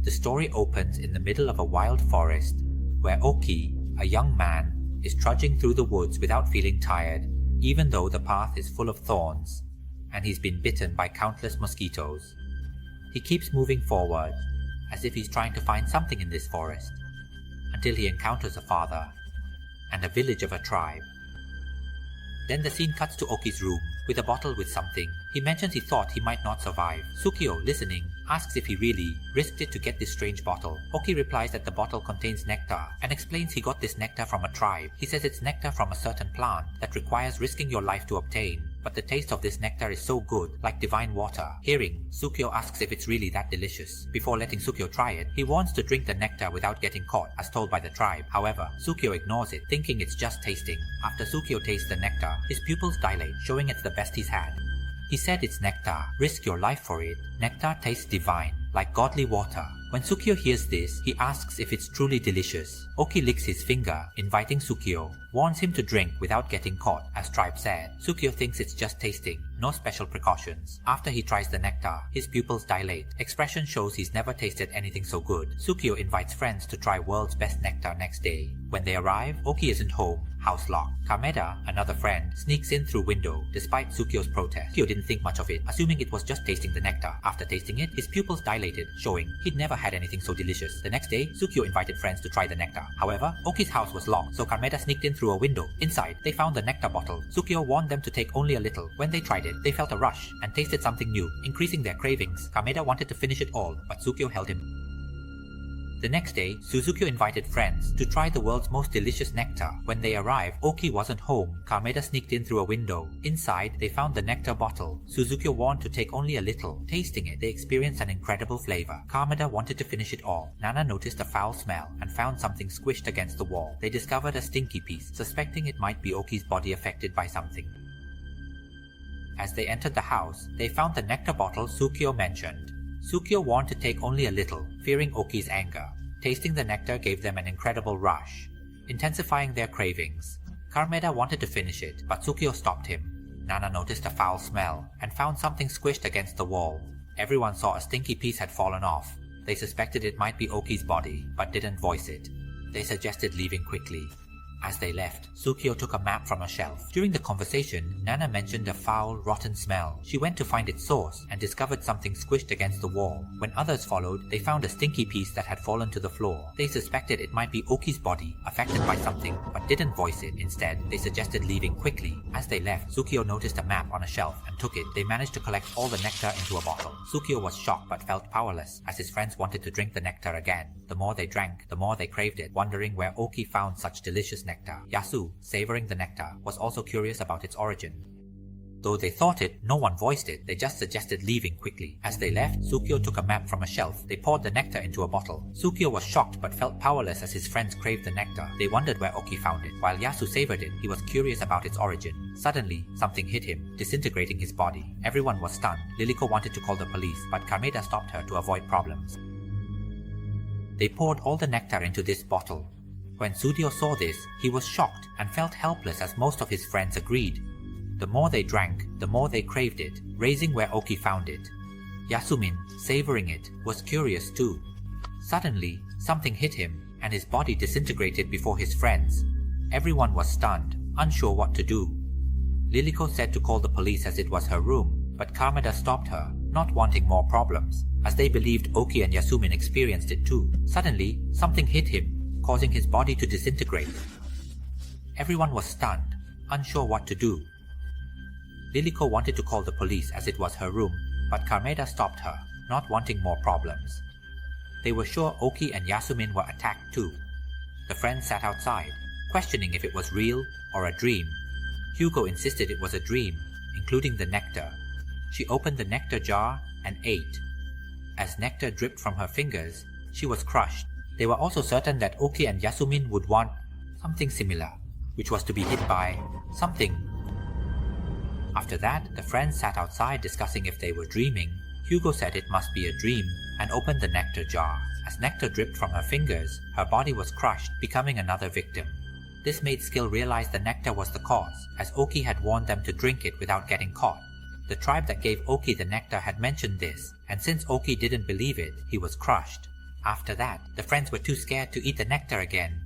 The story opens in the middle of a wild forest, where Oki, a young man, is trudging through the woods without feeling tired, even though the path is full of thorns, and he's been bitten by countless mosquitoes. He keeps moving forward, as if he's trying to find something in this forest, until he encounters a father, and a village of a tribe. Then the scene cuts to Oki's room, with a bottle with something. He mentions he thought he might not survive. Tsukio, listening, asks if he really risked it to get this strange bottle. Oki replies that the bottle contains nectar, and explains he got this nectar from a tribe. He says it's nectar from a certain plant that requires risking your life to obtain, but the taste of this nectar is so good, like divine water. Hearing, Tsukio asks if it's really that delicious. Before letting Tsukio try it, he wants to drink the nectar without getting caught, as told by the tribe. However, Tsukio ignores it, thinking it's just tasting. After Tsukio tastes the nectar, his pupils dilate, showing it's the best he's had. He said it's nectar. Risk your life for it. Nectar tastes divine, like godly water. When Tsukio hears this, he asks if it's truly delicious. Oki licks his finger, inviting Tsukio, warns him to drink without getting caught, as tribe said. Tsukio thinks it's just tasting, no special precautions. After he tries the nectar, his pupils dilate. Expression shows he's never tasted anything so good. Tsukio invites friends to try world's best nectar next day. When they arrive, Oki isn't home, house locked. Kameda, another friend, sneaks in through window, despite Tsukio's protest. Tsukio didn't think much of it, assuming it was just tasting the nectar. After tasting it, his pupils dilated, showing he'd never had anything so delicious. The next day, Tsukio invited friends to try the nectar. However, Oki's house was locked, so Kameda sneaked in through a window. Inside, they found the nectar bottle. Tsukio warned them to take only a little. When they tried it, they felt a rush and tasted something new, increasing their cravings. Kameda wanted to finish it all, but Tsukio held him. The next day, Tsukio invited friends to try the world's most delicious nectar. When they arrived, Oki wasn't home. Kameda sneaked in through a window. Inside, they found the nectar bottle. Tsukio warned to take only a little. Tasting it, they experienced an incredible flavor. Kameda wanted to finish it all. Nana noticed a foul smell and found something squished against the wall. They discovered a stinky piece, suspecting it might be Oki's body affected by something. As they entered the house, they found the nectar bottle Tsukio mentioned. Tsukio warned to take only a little, fearing Oki's anger. Tasting the nectar gave them an incredible rush, intensifying their cravings. Kameda wanted to finish it, but Tsukio stopped him. Nana noticed a foul smell and found something squished against the wall. Everyone saw a stinky piece had fallen off. They suspected it might be Oki's body, but didn't voice it. They suggested leaving quickly. As they left, Tsukio took a map from a shelf. During the conversation, Nana mentioned a foul, rotten smell. She went to find its source and discovered something squished against the wall. When others followed, they found a stinky piece that had fallen to the floor. They suspected it might be Oki's body, affected by something, but didn't voice it. Instead, they suggested leaving quickly. As they left, Tsukio noticed a map on a shelf and took it. They managed to collect all the nectar into a bottle. Tsukio was shocked but felt powerless, as his friends wanted to drink the nectar again. The more they drank, the more they craved it, wondering where Oki found such delicious nectar. Yasu, savoring the nectar, was also curious about its origin. Though they thought it, no one voiced it. They just suggested leaving quickly. As they left, Tsukio took a map from a shelf. They poured the nectar into a bottle. Tsukio was shocked but felt powerless as his friends craved the nectar. They wondered where Oki found it. While Yasu savored it, he was curious about its origin. Suddenly, something hit him, disintegrating his body. Everyone was stunned. Liliko wanted to call the police, but Kameda stopped her to avoid problems. They poured all the nectar into this bottle. When Tsudio saw this, he was shocked and felt helpless as most of his friends agreed. The more they drank, the more they craved it, raising where Oki found it. Yasumin, savoring it, was curious too. Suddenly, something hit him, and his body disintegrated before his friends. Everyone was stunned, unsure what to do. Liliko said to call the police as it was her room, but Kameda stopped her, not wanting more problems, as they believed Oki and Yasumin experienced it too. Suddenly, something hit him, causing his body to disintegrate. Everyone was stunned, unsure what to do. Liliko wanted to call the police as it was her room, but Kameda stopped her, not wanting more problems. They were sure Oki and Yasumin were attacked too. The friends sat outside, questioning if it was real or a dream. Hugo insisted it was a dream, including the nectar. She opened the nectar jar and ate. As nectar dripped from her fingers, she was crushed. They were also certain that Oki and Yasumin would want something similar, which was to be hit by something. After that, the friends sat outside discussing if they were dreaming. Hugo said it must be a dream and opened the nectar jar. As nectar dripped from her fingers, her body was crushed, becoming another victim. This made Skill realize the nectar was the cause, as Oki had warned them to drink it without getting caught. The tribe that gave Oki the nectar had mentioned this, and since Oki didn't believe it, he was crushed. After that, the friends were too scared to eat the nectar again.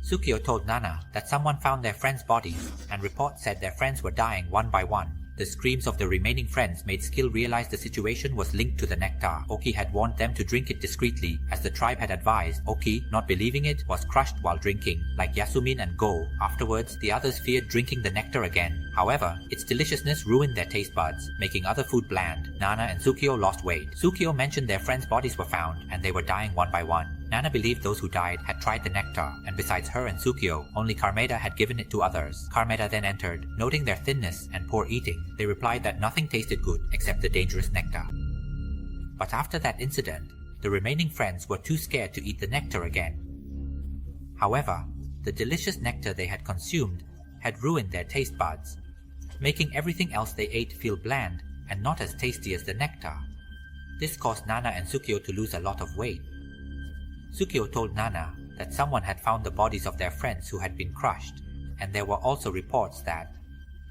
Sukio told Nana that someone found their friends' bodies, and reports said their friends were dying one by one. The screams of the remaining friends made Skill realize the situation was linked to the nectar. Oki had warned them to drink it discreetly, as the tribe had advised. Oki, not believing it, was crushed while drinking. Like Yasumin and Go, afterwards the others feared drinking the nectar again. However, its deliciousness ruined their taste buds, making other food bland. Nana and Sukio lost weight. Sukio mentioned their friends' bodies were found, and they were dying one by one. Nana believed those who died had tried the nectar, and besides her and Sukio, only Carmeda had given it to others. Carmeda then entered. Noting their thinness and poor eating, they replied that nothing tasted good except the dangerous nectar. But after that incident, the remaining friends were too scared to eat the nectar again. However, the delicious nectar they had consumed had ruined their taste buds, making everything else they ate feel bland and not as tasty as the nectar. This caused Nana and Sukio to lose a lot of weight. Sukio told Nana that someone had found the bodies of their friends who had been crushed, and there were also reports that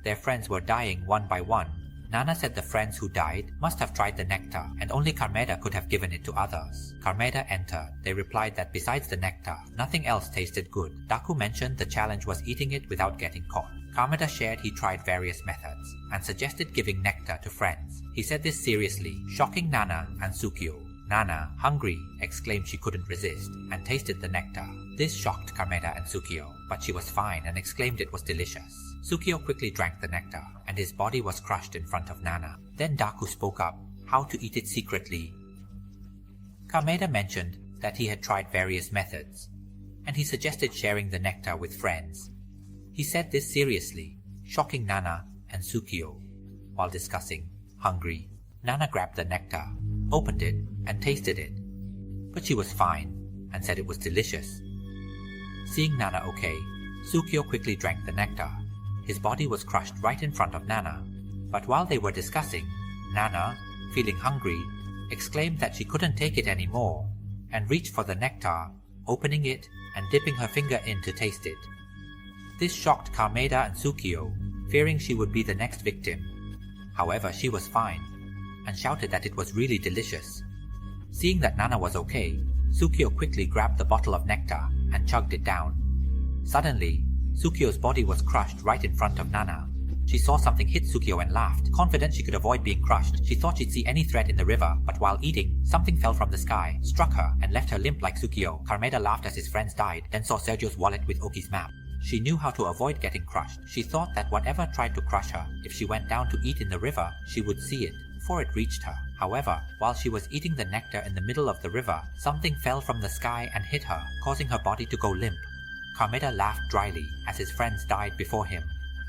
their friends were dying one by one. Nana said the friends who died must have tried the nectar, and only Carmeda could have given it to others. Carmeda entered. They replied that besides the nectar, nothing else tasted good. Daku mentioned the challenge was eating it without getting caught. Carmeda shared he tried various methods, and suggested giving nectar to friends. He said this seriously, shocking Nana and Sukio. Nana, hungry, exclaimed she couldn't resist, and tasted the nectar. This shocked Carmeda and Sukio, but she was fine and exclaimed it was delicious. Sukio quickly drank the nectar, and his body was crushed in front of Nana. Then Daku spoke up, how to eat it secretly. Carmeda mentioned that he had tried various methods, and he suggested sharing the nectar with friends. He said this seriously, shocking Nana and Sukio. While discussing, hungry, Nana grabbed the nectar, opened it, and tasted it. But she was fine, and said it was delicious. Seeing Nana okay, Sukio quickly drank the nectar. His body was crushed right in front of Nana. But while they were discussing, Nana, feeling hungry, exclaimed that she couldn't take it anymore, and reached for the nectar, opening it and dipping her finger in to taste it. This shocked Carmeda and Sukio, fearing she would be the next victim. However, she was fine, and shouted that it was really delicious. Seeing that Nana was okay, Sukio quickly grabbed the bottle of nectar and chugged it down. Suddenly, Sukio's body was crushed right in front of Nana. She saw something hit Sukio and laughed. Confident she could avoid being crushed, she thought she'd see any threat in the river, but while eating, something fell from the sky, struck her, and left her limp like Sukio. Carmeda laughed as his friends died, then saw Sergio's wallet with Oki's map. She knew how to avoid getting crushed. She thought that whatever tried to crush her, if she went down to eat in the river, she would see it before it reached her. However, while she was eating the nectar in the middle of the river, something fell from the sky and hit her, causing her body to go limp. Carmeda laughed dryly as his friends died before him.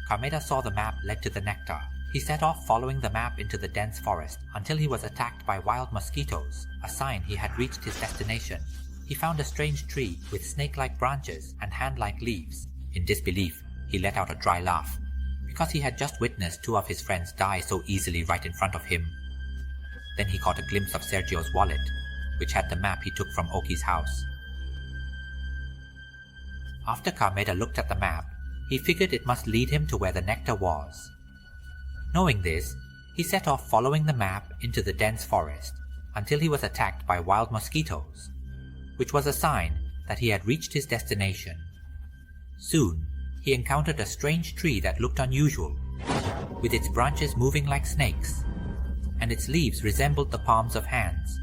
Carmeda saw the map led to the nectar. He set off following the map into the dense forest until he was attacked by wild mosquitoes, a sign he had reached his destination. He found a strange tree with snake-like branches and hand-like leaves. In disbelief, he let out a dry laugh, because he had just witnessed two of his friends die so easily right in front of him. Then he caught a glimpse of Sergio's wallet, which had the map he took from Oki's house. After Carmeda looked at the map, he figured it must lead him to where the nectar was. Knowing this, he set off following the map into the dense forest until he was attacked by wild mosquitoes, which was a sign that he had reached his destination. Soon, he encountered a strange tree that looked unusual, with its branches moving like snakes, and its leaves resembled the palms of hands.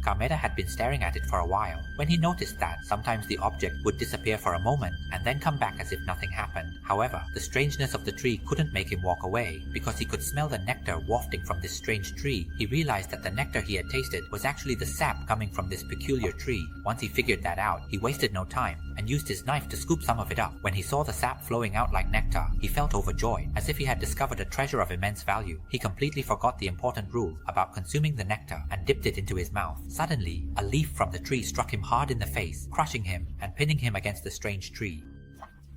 Carmeda had been staring at it for a while, when he noticed that sometimes the object would disappear for a moment and then come back as if nothing happened. However, the strangeness of the tree couldn't make him walk away, because he could smell the nectar wafting from this strange tree. He realized that the nectar he had tasted was actually the sap coming from this peculiar tree. Once he figured that out, he wasted no time and used his knife to scoop some of it up. When he saw the sap flowing out like nectar, he felt overjoyed, as if he had discovered a treasure of immense value. He completely forgot the important rule about consuming the nectar and dipped it into his mouth. Suddenly, a leaf from the tree struck him hard in the face, crushing him and pinning him against the strange tree.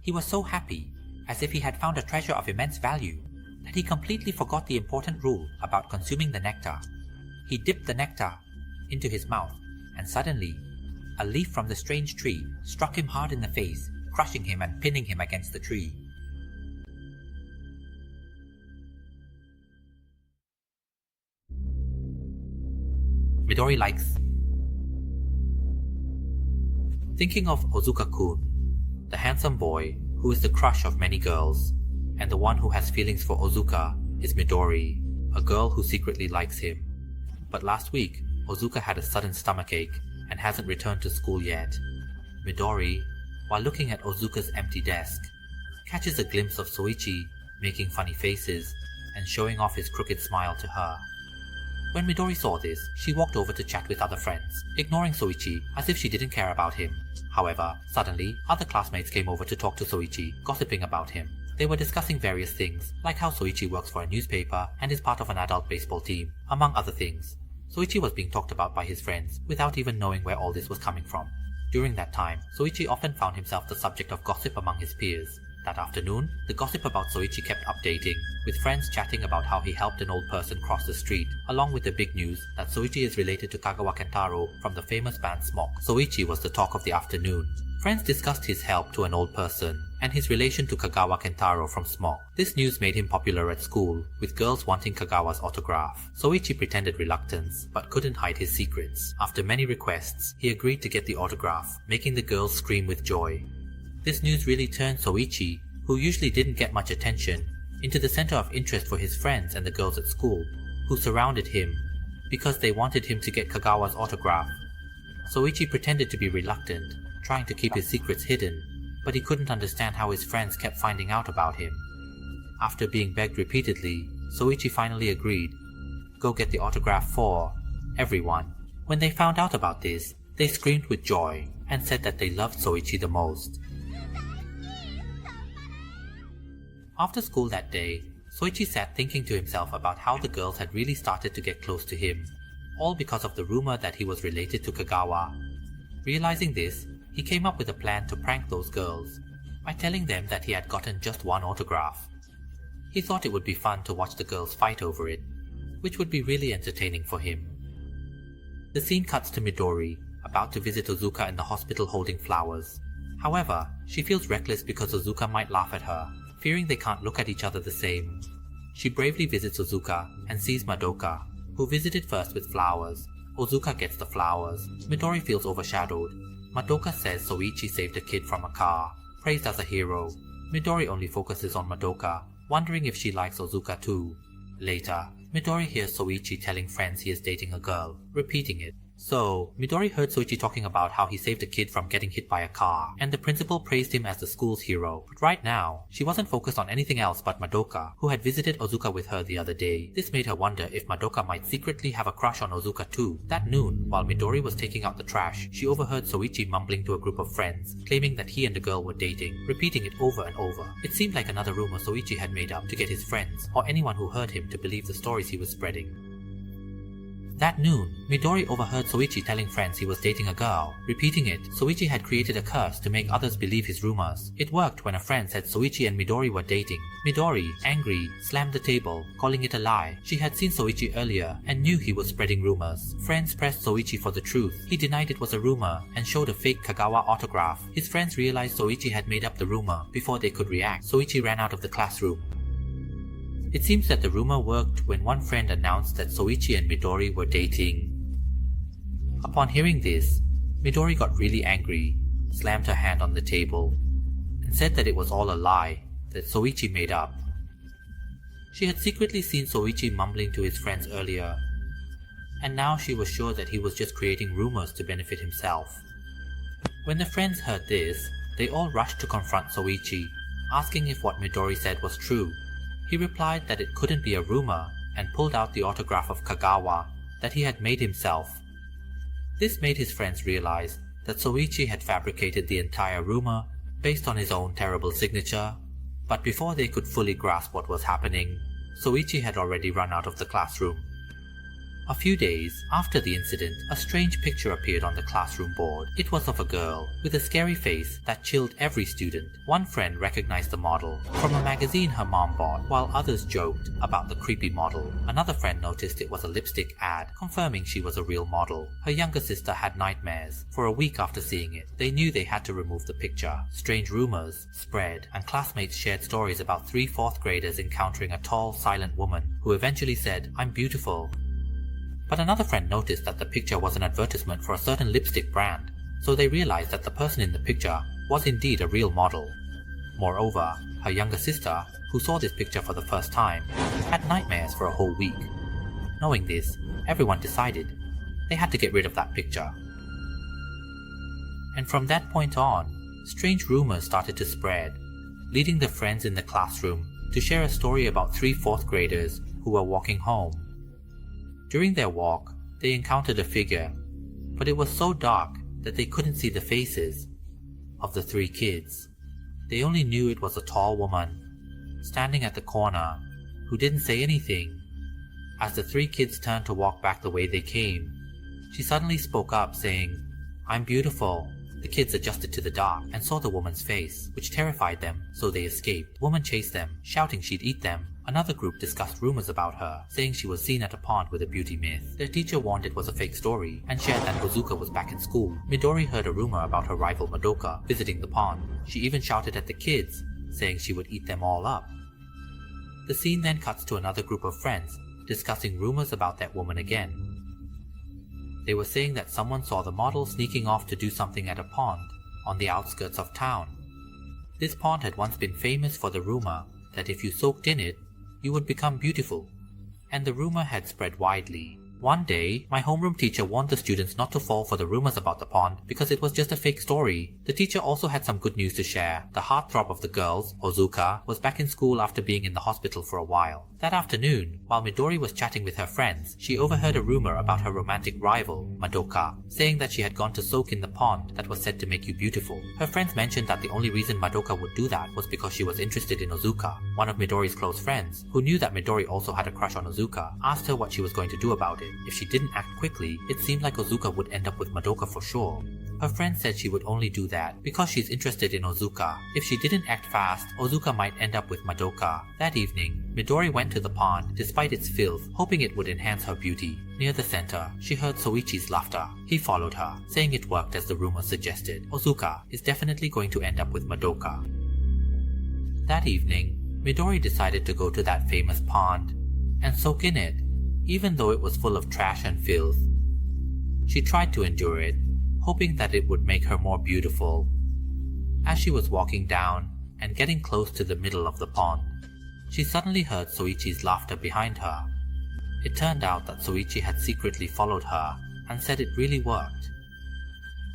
He was so happy, as if he had found a treasure of immense value, that he completely forgot the important rule about consuming the nectar. He dipped the nectar into his mouth, and suddenly, a leaf from the strange tree struck him hard in the face, crushing him and pinning him against the tree. Midori likes thinking of Ozuka-kun, the handsome boy who is the crush of many girls, and the one who has feelings for Ozuka is Midori, a girl who secretly likes him. But last week, Ozuka had a sudden stomachache and hasn't returned to school yet. Midori, while looking at Ozuka's empty desk, catches a glimpse of Soichi making funny faces and showing off his crooked smile to her. When Midori saw this, she walked over to chat with other friends, ignoring Soichi as if she didn't care about him. However, suddenly, other classmates came over to talk to Soichi, gossiping about him. They were discussing various things, like how Soichi works for a newspaper and is part of an adult baseball team, among other things. Soichi was being talked about by his friends without even knowing where all this was coming from. During that time, Soichi often found himself the subject of gossip among his peers. That afternoon, the gossip about Soichi kept updating, with friends chatting about how he helped an old person cross the street, along with the big news that Soichi is related to Kagawa Kentaro from the famous band Smoke. Soichi was the talk of the afternoon. Friends discussed his help to an old person and his relation to Kagawa Kentaro from Smoke. This news made him popular at school, with girls wanting Kagawa's autograph. Soichi pretended reluctance, but couldn't hide his secrets. After many requests, he agreed to get the autograph, making the girls scream with joy. This news really turned Soichi, who usually didn't get much attention, into the center of interest for his friends and the girls at school, who surrounded him because they wanted him to get Kagawa's autograph. Soichi pretended to be reluctant, trying to keep his secrets hidden, but he couldn't understand how his friends kept finding out about him. After being begged repeatedly, Soichi finally agreed. Go get the autograph for everyone. When they found out about this, they screamed with joy and said that they loved Soichi the most. After school that day, Soichi sat thinking to himself about how the girls had really started to get close to him, all because of the rumor that he was related to Kagawa. Realizing this, he came up with a plan to prank those girls by telling them that he had gotten just one autograph. He thought it would be fun to watch the girls fight over it, which would be really entertaining for him. The scene cuts to Midori, about to visit Ozuka in the hospital holding flowers. However, she feels reckless because Ozuka might laugh at her, fearing they can't look at each other the same. She bravely visits Ozuka and sees Madoka, who visited first with flowers. Ozuka gets the flowers. Midori feels overshadowed. Madoka says Soichi saved a kid from a car, praised as a hero. Midori only focuses on Madoka, wondering if she likes Ozuka too. Later, Midori hears Soichi telling friends he is dating a girl, repeating it. So, Midori heard Soichi talking about how he saved a kid from getting hit by a car, and the principal praised him as the school's hero. But right now, she wasn't focused on anything else but Madoka, who had visited Ozuka with her the other day. This made her wonder if Madoka might secretly have a crush on Ozuka too. That noon, while Midori was taking out the trash, she overheard Soichi mumbling to a group of friends, claiming that he and the girl were dating, repeating it over and over. It seemed like another rumor Soichi had made up to get his friends, or anyone who heard him, to believe the stories he was spreading. That noon, Midori overheard Soichi telling friends he was dating a girl. Repeating it, Soichi had created a curse to make others believe his rumors. It worked when a friend said Soichi and Midori were dating. Midori, angry, slammed the table, calling it a lie. She had seen Soichi earlier and knew he was spreading rumors. Friends pressed Soichi for the truth. He denied it was a rumor and showed a fake Kagawa autograph. His friends realized Soichi had made up the rumor before they could react. Soichi ran out of the classroom. It seems that the rumor worked when one friend announced that Soichi and Midori were dating. Upon hearing this, Midori got really angry, slammed her hand on the table, and said that it was all a lie that Soichi made up. She had secretly seen Soichi mumbling to his friends earlier, and now she was sure that he was just creating rumors to benefit himself. When the friends heard this, they all rushed to confront Soichi, asking if what Midori said was true. He replied that it couldn't be a rumor and pulled out the autograph of Kagawa that he had made himself. This made his friends realize that Soichi had fabricated the entire rumor based on his own terrible signature, but before they could fully grasp what was happening, Soichi had already run out of the classroom. A few days after the incident, a strange picture appeared on the classroom board. It was of a girl with a scary face that chilled every student. One friend recognized the model from a magazine her mom bought, while others joked about the creepy model. Another friend noticed it was a lipstick ad, confirming she was a real model. Her younger sister had nightmares. For a week after seeing it, they knew they had to remove the picture. Strange rumors spread, and classmates shared stories about 3 fourth graders encountering a tall, silent woman who eventually said, "I'm beautiful." But another friend noticed that the picture was an advertisement for a certain lipstick brand, so they realized that the person in the picture was indeed a real model. Moreover, her younger sister, who saw this picture for the first time, had nightmares for a whole week. Knowing this, everyone decided they had to get rid of that picture. And from that point on, strange rumors started to spread, leading the friends in the classroom to share a story about 3 4th graders who were walking home. During their walk, they encountered a figure, but it was so dark that they couldn't see the faces of the 3 kids. They only knew it was a tall woman, standing at the corner, who didn't say anything. As the 3 kids turned to walk back the way they came, she suddenly spoke up saying, "I'm beautiful." The kids adjusted to the dark and saw the woman's face, which terrified them, so they escaped. The woman chased them, shouting she'd eat them. Another group discussed rumors about her, saying she was seen at a pond with a beauty myth. Their teacher warned it was a fake story and shared that Ozuka was back in school. Midori heard a rumor about her rival Madoka visiting the pond. She even shouted at the kids, saying she would eat them all up. The scene then cuts to another group of friends discussing rumors about that woman again. They were saying that someone saw the model sneaking off to do something at a pond on the outskirts of town. This pond had once been famous for the rumor that if you soaked in it, you would become beautiful, and the rumor had spread widely. One day, my homeroom teacher warned the students not to fall for the rumors about the pond because it was just a fake story. The teacher also had some good news to share. The heartthrob of the girls, Ozuka, was back in school after being in the hospital for a while. That afternoon, while Midori was chatting with her friends, she overheard a rumor about her romantic rival, Madoka, saying that she had gone to soak in the pond that was said to make you beautiful. Her friends mentioned that the only reason Madoka would do that was because she was interested in Ozuka. One of Midori's close friends, who knew that Midori also had a crush on Ozuka, asked her what she was going to do about it. If she didn't act quickly, it seemed like Ozuka would end up with Madoka for sure. Her friend said she would only do that because she's interested in Ozuka. If she didn't act fast, Ozuka might end up with Madoka. That evening, Midori went to the pond despite its filth, hoping it would enhance her beauty. Near the center, she heard Soichi's laughter. He followed her, saying it worked as the rumor suggested. Ozuka is definitely going to end up with Madoka. That evening, Midori decided to go to that famous pond and soak in it, even though it was full of trash and filth. She tried to endure it, hoping that it would make her more beautiful. As she was walking down and getting close to the middle of the pond, she suddenly heard Soichi's laughter behind her. It turned out that Soichi had secretly followed her and said it really worked.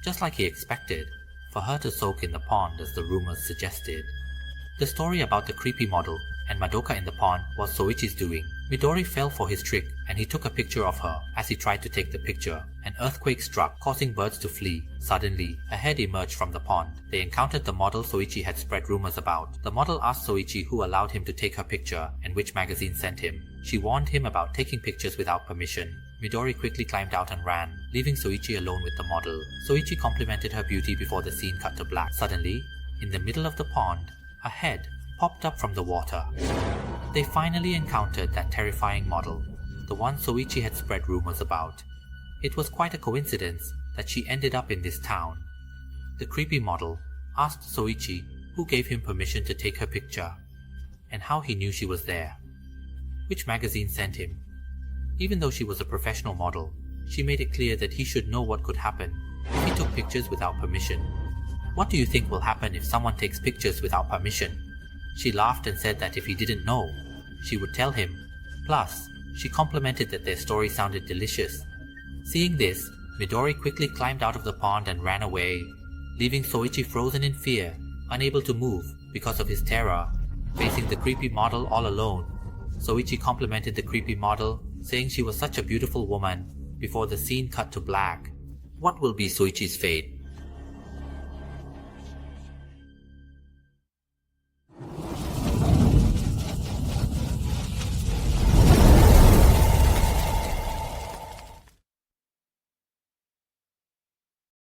Just like he expected, for her to soak in the pond as the rumors suggested. The story about the creepy model and Madoka in the pond was Soichi's doing. Midori fell for his trick and he took a picture of her. As he tried to take the picture, an earthquake struck, causing birds to flee. Suddenly, a head emerged from the pond. They encountered the model Soichi had spread rumors about. The model asked Soichi who allowed him to take her picture and which magazine sent him. She warned him about taking pictures without permission. Midori quickly climbed out and ran, leaving Soichi alone with the model. Soichi complimented her beauty before the scene cut to black. Suddenly, in the middle of the pond, a head popped up from the water. They finally encountered that terrifying model, the one Soichi had spread rumors about. It was quite a coincidence that she ended up in this town. The creepy model asked Soichi who gave him permission to take her picture, and how he knew she was there, which magazine sent him. Even though she was a professional model, she made it clear that he should know what could happen if he took pictures without permission. What do you think will happen if someone takes pictures without permission? She laughed and said that if he didn't know, she would tell him. Plus, she complimented that their story sounded delicious. Seeing this, Midori quickly climbed out of the pond and ran away, leaving Soichi frozen in fear, unable to move because of his terror, facing the creepy model all alone. Soichi complimented the creepy model, saying she was such a beautiful woman, before the scene cut to black. What will be Soichi's fate?